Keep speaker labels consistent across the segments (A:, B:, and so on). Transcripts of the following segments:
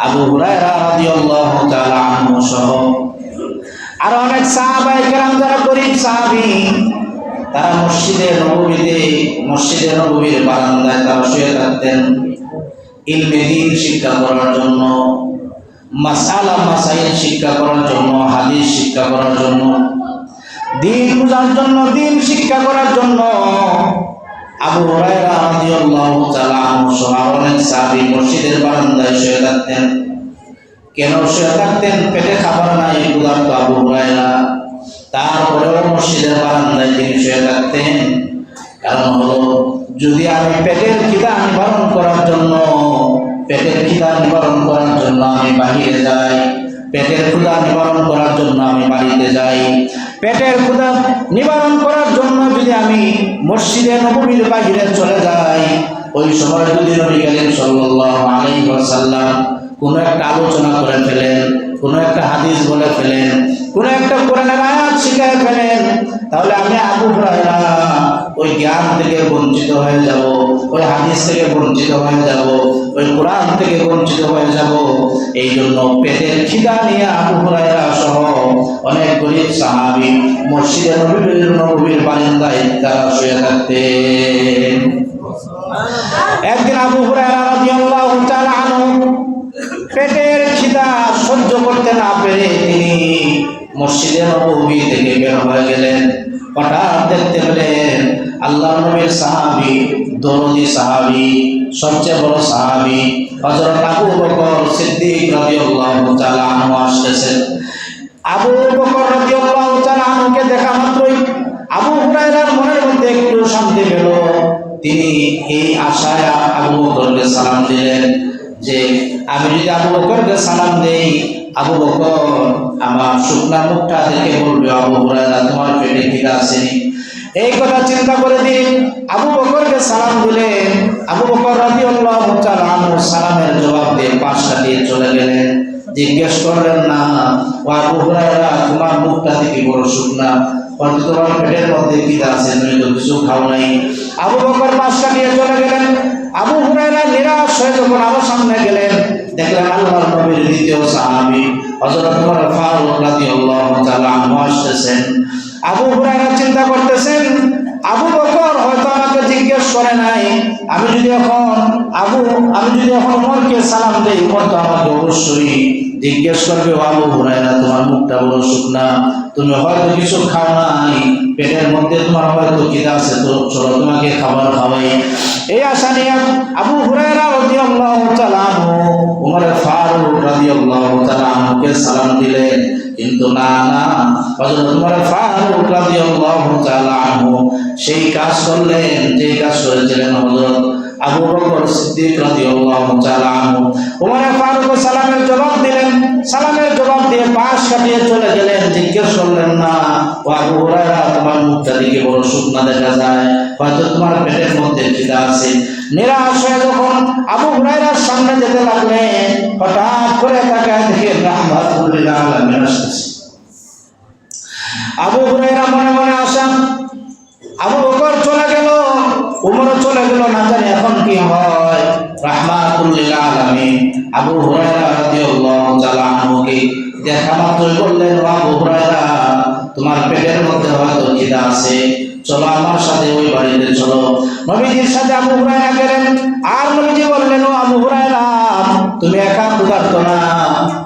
A: আবু হুরায়রা রাদিয়াল্লাহু তাআলা আনহু সহ আর অনেক সাহাবায়ে কেরাম যারা গরীব সাহাবী, তারা মসজিদে নববীর বারান্দায় তারা শুয়ে থাকতেন ইলমে দ্বীন শিক্ষা করার জন্য, মাসাইল শিক্ষা করার জন্য, হাদিস শিক্ষা করার জন্য, দ্বীন বোঝার জন্য, দ্বীন শিক্ষা করার জন্য। আবু হুরায়রা রাদিয়াল্লাহু তাআলা আনহু সহ অনেক সাহাবী মসজিদের বারান্দায় শুয়ে থাকতেন। কেন শুয়ে থাকতেন? পেটে খাবার নাই, ক্ষুধার্ত আবু হুরায়রা, তারপরেও মসজিদের বারান্দায় তিনি শুয়ে থাকতেন। কারণ হলো, যদি আমি পেটের খিদা নিবারণ করার জন্য আমি বাহিরে যাই, পেটের ক্ষুধা নিবারণ করার জন্য আমি বাড়িতে যাই, পেটের ক্ষুধা নিবারণ করার জন্য যদি আমি মসজিদে নববীর বাহিরে চলে যাই, ওই সময় যদি নবী করিম সাল্লাল্লাহু আলাইহি ওয়াসাল্লাম কোনো একটা আলোচনা করে ফেলেন, কোনো একটা হাদিস বলে ফেলেন, কোনো একটা কোরআনের আয়াত শিখায় ফেলেন, তাহলে আমি আবু হুরায়রা ওই জ্ঞান থেকে বঞ্চিত হয়ে যাব, ওই হাদিস থেকে বঞ্চিত হয়ে যাব, ওই কোরআন থেকে বঞ্চিত হয়ে যাব। এই জন্য পেটের খিদা নিয়ে আবু হুরায়রা সহ অনেক গরীব সাহাবী মসজিদে নববীর বারান্দায় তারা শুয়ে থাকতেন। একদিন আবু হুরায়রা রাদিয়াল্লাহু তাআলা আনহু পেটের খিদা সহ্য করতে না পেরে তিনি মসজিদে নববী থেকে বের হয়ে গেলেন। হঠাৎ দেখতে পেলেন আল্লাহর নবীর সাহাবী, দরদি সাহাবী, সবচেয়ে বড় সাহাবী হযরত আবু বকর সিদ্দিক রাদিয়াল্লাহু তাআলা আনহু আসতেছেন। আবু বকর রাদিয়াল্লাহু তাআলা আনহুকে দেখা মাত্রই আবু হুরায়রার মনের মধ্যে একটু শান্তি পেল। তিনি এই আশায় আবু বকরকে সালাম দিলেন যে আমি যদি আবু বকরকে সালাম দেই, আবু বকর আমার শুকনা মুখটা দেখে বলবে, আবু হুরায়রা তোমার পেটে খিদা আসেনি। এই কথা চিন্তা করে দিন আবু বকরকে সালাম দিলেন। আবু বকর রাদিয়াল্লাহু তাআলা আনহু সালামের জবাব দিয়ে পাশ কাটিয়ে চলে গেলেন। জিজ্ঞেস করলেন না, ও আবু হুরায়রা তোমার মুখটা দেখে বড় শুকনা, হয়তো তোমার পেটের মধ্যে খিদা আছে, তুমি তো কিছু খাও নাই। আবু বকর পাশ কাটিয়ে চলে গেলেন। আবু হুরায়রা নিরাশ হয়ে যখন আরো সামনে গেলেন, দেখলেন আল্লাহর নবীর দ্বিতীয় সাহাবী হযরত ওমর ফারুক রাদিয়াল্লাহু তাআলা আনহু আসতেছেন। আবু হুরায়রা চিন্তা করতেছেন, আবু বকর হয়তো আমাকে জিজ্ঞেস করে নাই, আমি যদি এখন ওমরকে সালাম দেই, ওমর তো আমাকে অবশ্যই জিজ্ঞেস করবে, আবু হুরায়রা তোমার মুখটা বড় শুকনা, তুমি হয়তো কিছু খাও নাই, পেটের মধ্যে তোমার হয়তো খিদা আছে, তো চলো তোমাকে খাবার খাওয়াই। এই আশা নিয়ে আবু হুরায়রা রাদিয়াল্লাহু তাআলা আনহু ওমর ফারুক রাদিয়াল্লাহু তাআলা আনহুকে সালাম দিলেন। কিন্তু না, হযরত ওমর ফারুক রাদিয়াল্লাহু তাআলা আনহু সেই কাজ করলেন যে কাজ করেছিলেন হযরত আবু বকর সিদ্দিক রাদিয়াল্লাহু তাআলা আনহু। ওমর ফারুক সালামের জবাব দিলেন, সালামের জবাব দিয়ে পাশ কাটিয়ে চলে গেলেন। জিজ্ঞেস করলেন না, ও আবু হুরায়রা তোমার মুখটা দেখে বড় শুকনা দেখা যায়, হয়তো তোমার পেটের মধ্যে খিদা আছে। নিরাশ হয়ে যখন আবু হুরায়রার সামনে যেতে লাগলেন, হঠাৎ করে তাকায় দেখে রাহমাতুল লিল আলামিন আসতেছে। আবু হুরায়রা মনে মনে আসা, আবু বকর চলে গেল, উমরও চলে গেল, না জানি এখন কি হয়। রাহমাতুল লিল আলামিন আবু হুরায়রা রাদিয়াল্লাহু তাআলা আনহুকে দেখা মাত্রই বললেন, আবু হুরায়রা তোমার পেটের মধ্যে হয়তো খিদা আছে, চলো আমার সাথে ওই বাড়িতে চলো। নবীজির সাথে আবু হুরায়রা গেলেন। আর নবীজি বললেন, ও আবু হুরায়রা তুমি একা ক্ষুধার্ত না,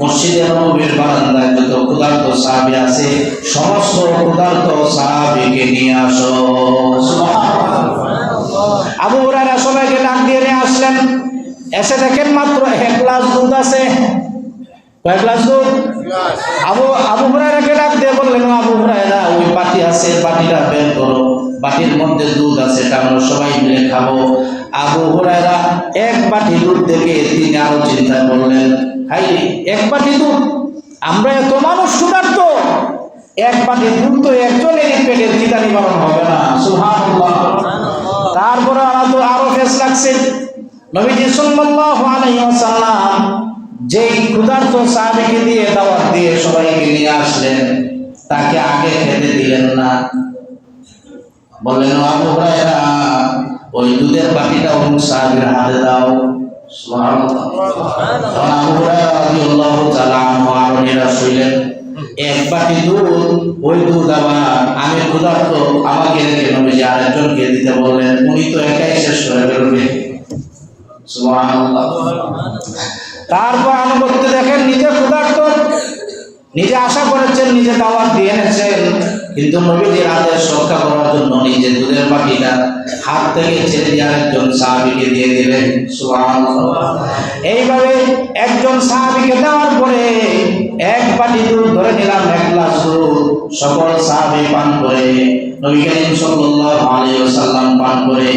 A: মসজিদে নববীর বারান্দায় যত ক্ষুধার্ত সাহাবী আছে, সমস্ত ক্ষুধার্ত সাহাবীকে নিয়ে আসো। আবু হুরায়রা সবাইকে ডাক দিয়ে নিয়ে আসলেন। এসে দেখেন মাত্র 1 গ্লাস দুধ আছে। কয় গ্লাস দুধ? আবু হুরায়রাকে ডাক দিয়ে বললেন, আবু হুরায়রা ওই বাটি আছে, বাটিটা বের করো, বাটির মধ্যে দুধ আছে, এটা আমরা সবাই মিলে খাবো। আবু হুরায়রা 1 বাটি দুধ দেখে তিনি আরো চিন্তা করলেন, হাই 1 বাটি দুধ, আমরা এত মানুষ ক্ষুধার্ত, 1 বাটি দুধ তো একজনের পেটের খিদা নিবারণ হবে না। সুবহানাল্লাহ। তারপরে আরো ফেস লাগছে। নবীজি সাল্লাল্লাহু আলাইহি ওয়াসাল্লাম যেই ক্ষুধার্ত সাহাবীকে দিয়ে দাওয়াত দিয়ে সবাইকে নিয়ে আসলেন, তাকে আগে খেতে দিলেন না। বললেন, আবু হুরায়রা দুধের বাটিটা অমুক সাহাবীর হাতে দাও। সুবহানাল্লাহ। আবু হুরায়রা সাহাবীরা শুইলেন। এক বাটি দুধ, ওই দুধ আবার আমি ক্ষুধার্ত, আমাকে রেখে নবীজি আরেকজনকে দিতে বললেন। উনি তো একাই শেষ করে ফেলবেন। সুবহানাল্লাহ। তারপর আনুগত্য দেখেন, নিজে ক্ষুধার্ত, নিজে আশা করেছেন, নিজে দাওয়াত দিয়ে এনেছেন, কিন্তু নবীজির আদেশ রক্ষা করার জন্য নিজে দুধের বাটিটা হাত থেকে ছেড়ে দিয়ে আরেকজন সাহাবীকে দিয়ে দিলেন। সুবহানাল্লাহ। এইভাবে একজন সাহাবীকে দেওয়ার পরে এক বাটি দুধ ধরে নিলাম, এক গ্লাস দুধ সকল সাহাবী পান করে, নবী করিম সাল্লাল্লাহু আলাইহি ওয়াসাল্লাম পান করে,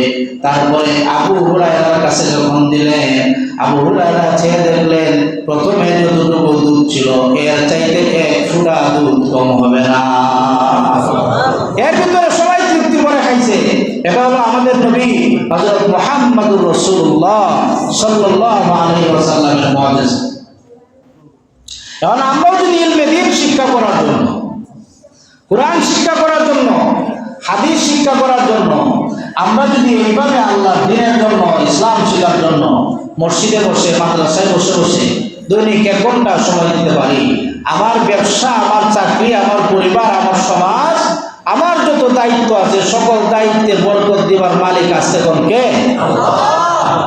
A: তারপরে আবু হুরায়রার কাছে যখন দিলেন, আবু হুরায়রা চেয়ে দেখলেন প্রথমে যতটুকু দুধ ছিল এর চাইতে এক ফোঁটা দুধ কম হবে না। এর ভিতরে সবাই তৃপ্তি করে খাইছে। এটা হলো আমাদের নবী হযরত মুহাম্মদুর রাসূলুল্লাহ সাল্লাল্লাহু আলাইহি ওয়াসাল্লামের মুআজিজা। এখন আমরাও যদি ইলমে দ্বীন শিক্ষা করার জন্য, কোরআন শিক্ষা করার জন্য, হাদিস শিক্ষা করার জন্য আমরা যদি এইভাবে আল্লাহর দ্বীনের জন্য, ইসলাম শিক্ষার জন্য মসজিদে বসে, মাদ্রাসায় বসে বসে দৈনিক 1 ঘন্টা সময় দিতে পারি, আমার ব্যবসা, আমার চাকরি, আমার পরিবার, আমার সমাজ, আমার যত দায়িত্ব আছে সকল দায়িত্বের বরকত দিবার মালিক আসতে কোন কে?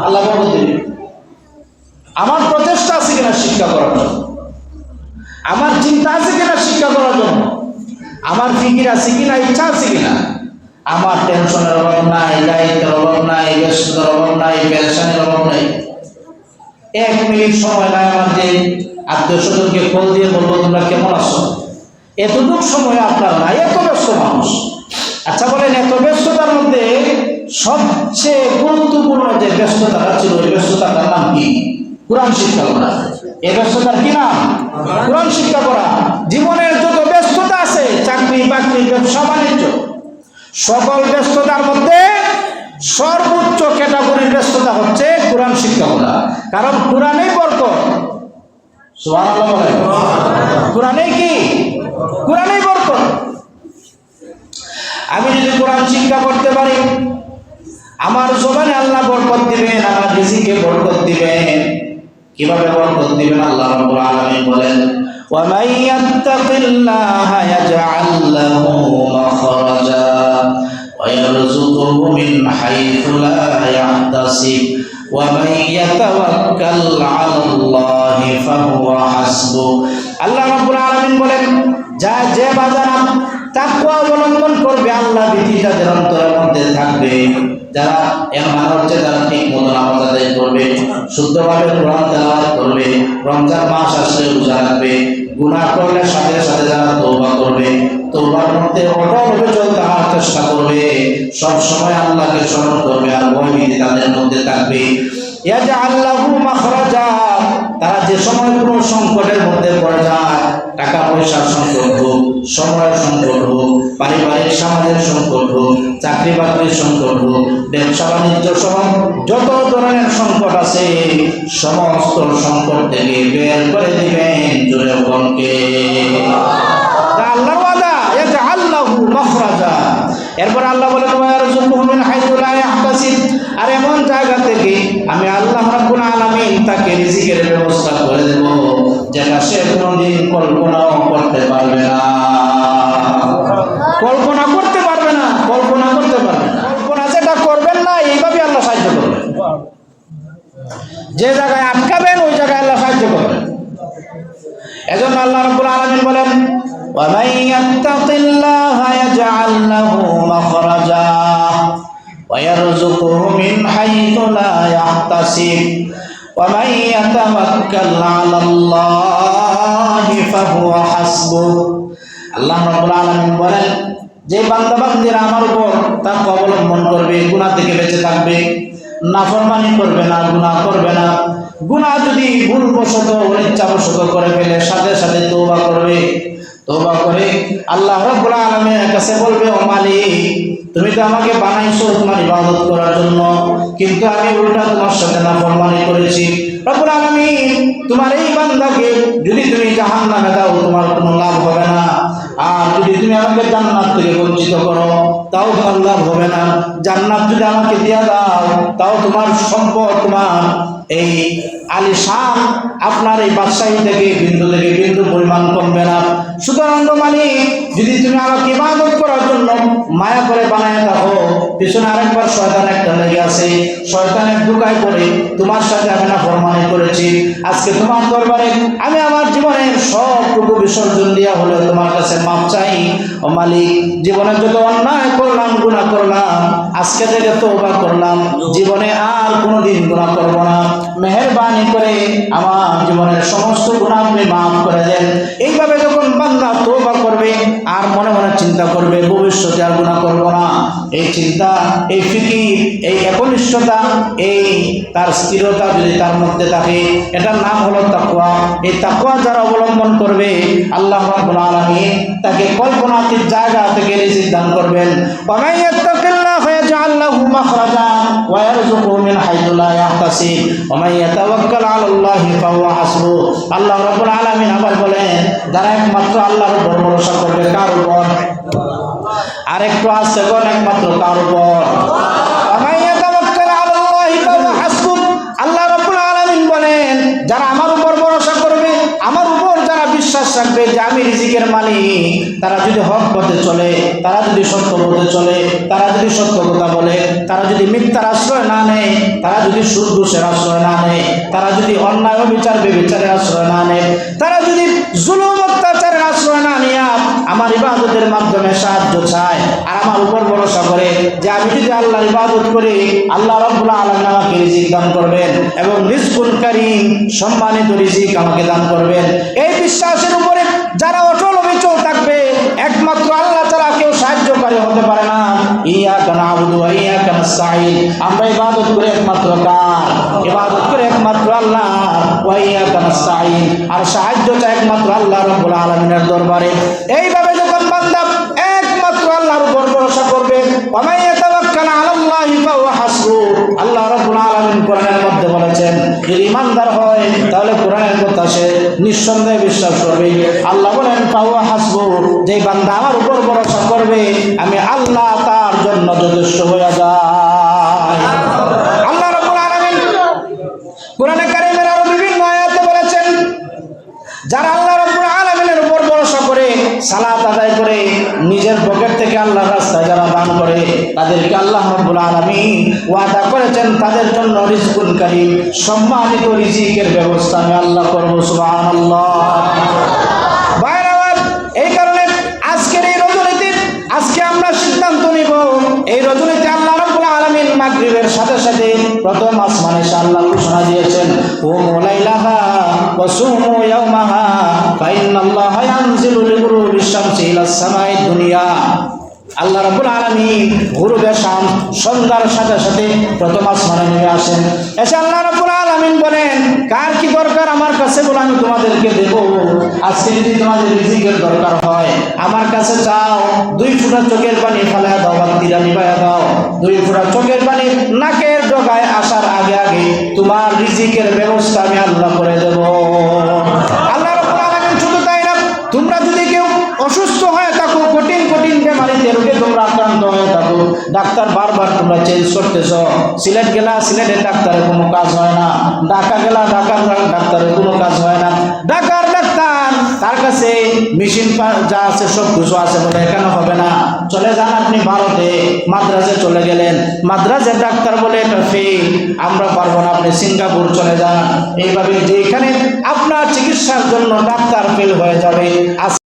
A: আল্লাহ বরকত দিবে। আমার প্রচেষ্টা আছে কিনা শিক্ষা করার জন্য, আমার চিন্তা আছে কিনা শিক্ষা করার জন্য, আমার ফিকির আছে কিনা, ইচ্ছা আছে কিনা, আমার টেনশনের অভাব নাই, দায়িত্বের অভাব নাই, ব্যস্ততার অভাব নাই, পেরেশানির অভাব নাই। 1 মিনিট সময় নাই আমার যে আত্মীয় স্বজনকে কল দিয়ে বলবো তোমরা কেমন আছো, এতটুকু সময় আপনার নাই, এত ব্যস্ত মানুষ। আচ্ছা বলেন, এত ব্যস্ততার মধ্যে সবচেয়ে গুরুত্বপূর্ণ যে ব্যস্ততাটা ছিল, ওই ব্যস্ততাটার নাম কি? কোরআন শিক্ষা করা। এই ব্যস্ততার কি নাম? কোরআন শিক্ষা করা। জীবনের যত ব্যস্ততা আছে, চাকরি বাকরি, ব্যবসা বাণিজ্য, সকল ব্যস্ততার মধ্যে সর্বোচ্চ ক্যাটাগরির ব্যস্ততা হচ্ছে কোরআন শিক্ষা করা। কারণ কোরআনেই বরকত। সুবহানাল্লাহ বলেন। কোরআনেই কি? কোরআনেই বরকত। আমি যদি কোরআন শিক্ষা করতে পারি, আমার জবানে আল্লাহ বরকত দিবেন, আমার রিজিকে বরকত দিবেন। কিভাবে বরকত দিবেন? আল্লাহ রাব্বুল আলামিন বলেন, ওয়া মান ইয়াত্তাকিল্লাহা ইয়াজআল লাহু মাখরাজা ওয়া ইয়ারযুকুহু মিন হাইথু লা ইয়াহতাসিব ওয়া মান ইয়াতাওয়াক্কাল আলাল্লাহি ফাহুয়া হাসবুহ। আল্লাহ রাব্বুল আলামিন বলেন, যে বাজারা তাকওয়া অবলম্বন করবে, আল্লাহ ভীতি যাদের অন্তরের মধ্যে থাকবে, যারা এর মানে হচ্ছে যারা ঠিক মতো নামাজ আদায় করবে, শুদ্ধভাবে কোরআন তেলাওয়াত করবে, রমজান মাস আসলে রোজা রাখবে, গুনাহ করলে সাথে সাথে যারা তওবা করবে, তওবার মধ্যে অটলভাবে চলতে থাকার চেষ্টা করবে, সব সময় আল্লাহকে স্মরণ করবে, আর ভয়ভীতি তাদের মধ্যে থাকবে, ইয়াজআল লাহু মাখরাজা, তারা যে সময় কোনো সংকটের মধ্যে পড়ে যায়, টাকা পয়সার সংকট হোক, সময়ের সংকট হোক, পারিবারিক সমাজের সংকট হোক, চাকরি বাকরির সংকট হোক, ব্যবসা বাণিজ্য সহ যত ধরনের সংকট আছে, সমস্ত সংকট থেকে বের করে দিবেন। জোরে বলুন কে? আল্লাহর ওয়াদা, ইয়াজআল লাহু মাখরাজা। এরপর আল্লাহ বলেন, ওয়া ইয়ারযুকুহু মিন হাইথু লা ইয়াহতাসিব, আর এমন জায়গা থেকে আমি আল্লাহ রাব্বুল আলামিন তাকে রিজিকের ব্যবস্থা করে দেব, যেটা সে কোনোদিন কল্পনাও করতে পারবে না। কল্পনা করতে পারবে না, কল্পনা করতে পারবে না। কল্পনা যেটা করবেন না, এইভাবে আল্লাহ সাহায্য করবেন। যে জায়গায় আটকাবেন, ওই জায়গায় আল্লাহ সাহায্য করবেন। এজন্য আল্লাহ রাব্বুল আলামিন বলেন, ওয়া মান ইয়াত্তাকিল্লাহা ইয়াজআল লাহু মাখরাজা ওয়া ইয়ারযুকুহু মিন হাইথু লা ইয়াহতাসিব ওয়া মান ইয়াতাওয়াক্কাল আলাল্লাহি ফাহুয়া হাসবুহ। আল্লাহ রাব্বুল আলামিন বলেন, যে বান্দা বান্দীরা আমার উপর তাকওয়া অবলম্বন করবে, গুনাহ থেকে বেঁচে থাকবে, নাফরমানি করবে না, গুনাহ করবে না, গুনাহ যদি ভুলবশত অনিচ্ছাবশত করে ফেলে সাথে সাথে তওবা করবে, তওবা করে আল্লাহ রাব্বুল আলামিনের কাছে বলবে, ও মালিক, তুমি তো আমাকে বানাইছো তোমার ইবাদত করার জন্য, কিন্তু আমি উল্টা তোমার সাথে নাফরমানি করেছি। রব্বুল আলামিন তোমার এই বান্দাকে যদি তুমি জাহান্নামে দাও, তোমার কোনো লাভ হবে না, আর যদি তুমি আমাকে জান্নাত থেকে বঞ্চিত করো, তাও তোমার লাভ হবে না। জান্নাত যদি আমাকে দিয়ে দাও, তাও তোমার সম্পদ, তোমার এই আলিশান আপনার এই বাদশাহী থেকে বিন্দু পরিমাণ পরিমাণ কমবে না। সুতরাং মালিক, যদি তুমি আমাকে ইবাদত করার জন্য মায়া করে বানায় থাকো, পিছনে আরেকবার শয়তান একটা লেগে আছে, শয়তানের ধোঁকায় পড়ে তোমার সাথে আমি নাফরমানি করেছি। আজকে তোমার দরবারে আমি আমার জীবনের সবটুকু বিসর্জন দিয়া হলে তোমার কাছে মাপ চাই। ও মালিক, জীবনে যত অন্যায় করলাম, গুনাহ করলাম, আজকে থেকে তওবা করলাম, জীবনে আর কোনোদিন গুনাহ করব না। মেহেরবানি করে আমার জীবনের সমস্ত গুনাহ আপনি মাফ করে দেন। এইভাবে যখন বান্দা তওবা করবে আর মনে মনে চিন্তা করবে ভবিষ্যতে আর গুনাহ করব না, এই চিন্তা, এই ফিকির, এই একনিষ্ঠতা, এই তার স্থিরতা যদি তার মধ্যে থাকে, এটার নাম হলো তাকওয়া। এই তাকওয়া যারা অবলম্বন করবে, আল্লাহ রাব্বুল আলামিন তাকে কল্পনাতীত জায়গা থেকে রিজিক দান করবেন। ওয়া মান ইয়াত্তাকিল্লাহা ইয়াজআল লাহু মাখরাজা ওয়া ইয়ারযুকহু মিন হাইথু লা ইয়াহতাসিব ওয়া মান ইয়াতাওয়াক্কাল আলাল্লাহি ফাহুয়া হাসবুহ। আল্লাহ রাব্বুল আলামিন আবার বলেন, যারা একমাত্র আল্লাহর উপর ভরসা করবে, কার উপর? আরেকটু আসতে বল, একমাত্র কার উপর? আল্লাহ রাব্বুল আলামিন বলেন, যারা আমার উপর ভরসা করবে, আমার উপর যারা বিশ্বাস রাখবে যে আমি রিজিকের মালিক, তারা যদি হক পথে চলে, তারা যদি সত্য পথে চলে, তারা যদি সত্য কথা বলে, তারা যদি মিথ্যার আশ্রয় না নেয়, তারা যদি সুদ ঘুষের আশ্রয় না নেয়, তারা যদি অন্যায় অবিচার বেবিচারের আশ্রয় না নেয়, তারা যদি জুলুম অত্যাচারের আশ্রয় না নিয়ে আমার ইবাদতের মাধ্যমে সাহায্য চায় আর আমার উপর ভরসা করে যে আমি যদি আল্লাহর ইবাদত করি, আল্লাহ রাব্বুল আলামিন আমাকে রিজিক দান করবেন এবং রিজকুল কারীম, সম্মানিত রিজিক আমাকে দান করবেন, এই বিশ্বাসের উপরে যারা অটল অবিচল থাকবে, একমাত্র আল্লাহ ছাড়া কেউ সাহায্যকারী হতে পারে না। ইয়াকা না'বুদু ওয়া ইয়াকা নাস্তাঈন, আমরা ইবাদত করি একমাত্র কার? ইবাদত করি একমাত্র আল্লাহ। ওয়া ইয়াকা নাস্তাঈন, আর সাহায্য চাই একমাত্র আল্লাহ রাব্বুল আলামিনের দরবারে। এইভাবে যখন বান্দা একমাত্র আল্লাহর উপর ভরসা করবে, ওয়া মান ইয়াতাওয়াক্কাল আলাল্লাহি ফাহুয়া হাসবুহ, আল্লাহ রাব্বুল আলামিন কোরআনের মধ্যে বলেছেন, যদি ইমানদার হয় তাহলে কোরআনের কথা সে নিঃসন্দেহে বিশ্বাস করবে। আল্লাহ বলেন ফাহুয়া হাসবুহ, যে বান্দা আমার উপর ভরসা করবে, আমি আল্লাহ তার জন্য যথেষ্ট হয়ে যায়। আল্লাহ রাব্বুল আলামিন কোরআনে কারীমের আরো বিভিন্ন আয়াতে বলেছেন, যারা আল্লাহ রাব্বুল আলামিনের উপর ভরসা করে, সালাত আদায় করে, নিজের পকেট থেকে আল্লাহর রাস্তায় যারা দান করে, তাদেরকে আল্লাহ রাব্বুল আলামিন ওয়াদা করেছেন তাদের জন্য রিজকুল কারীম, সম্মানিত রিজিকের ব্যবস্থা আমি আল্লাহ করব। সুবহানাল্লাহ। ভাইরা আমার, এই কারণে আজকের এই রজনীতে আজকে আমরা সিদ্ধান্ত নিব, এই রজনীতে আল্লাহ রাব্বুল আলামিন মাগরিবের সাথে সাথে প্রথম আসমানে এসে আল্লাহ ঘোষণা দিয়েছেন, কুমু লাইলাহা ওয়া সুমু ইয়াওমাহা ফাইন্নাল্লাহা ইয়ানজিলু লিগুরুবিশ শামসি ইলাস সামাঈদ দুনিয়া। আল্লাহ রাব্বুল আলামিন গুরুবে শাম, সন্ধ্যার সাথে সাথে প্রথম আসমানে নেমে আসেন। এসে আল্লাহ রাব্বুল আলামিন বলেন, কার কি দরকার আমার কাছে বলে আমি তোমাদেরকে দেব। আজকে যদি তোমাদের রিজিকের দরকার হয় আমার কাছে চাও, 2 ফোঁটা চোখের পানি ফেলা দাও, বাতিটা নিভাইয়া দাও। 2 ফোঁটা চোখের পানি নাকের ডগায় আসার আগে আগে তোমার রিজিকের ব্যবস্থা আমি আল্লাহ করে দেব। আল্লাহ রাব্বুল আলামিন শুধু তাই না, তোমরা যদি কেউ অসুস্থ হয়ে থাকো, কঠিন কঠিন বেমারিতে রোগে তোমরা আক্রান্ত হয়ে থাকো, ডাক্তার বারবার তোমরা চেঞ্জ করতেছ, সিলেট গেলা সিলেটের ডাক্তারের কোনো কাজ হয় না, ঢাকা গেলা ঢাকার ডাক্তারের কোনো কাজ হয় না, ঢাকার ডাক্তার তার কাছে মেশিন যা আছে সব কিছু আছে বলে এখানে হবে না, চলে যান আপনি ভারতে, মাদ্রাজে চলে গেলেন, মাদ্রাজের ডাক্তার বলে এটা ফেল, আমরা পারবো না, আপনি সিঙ্গাপুর চলে যান। এইভাবে যেখানে আপনার চিকিৎসার জন্য ডাক্তার ফেল হয়ে যাবে।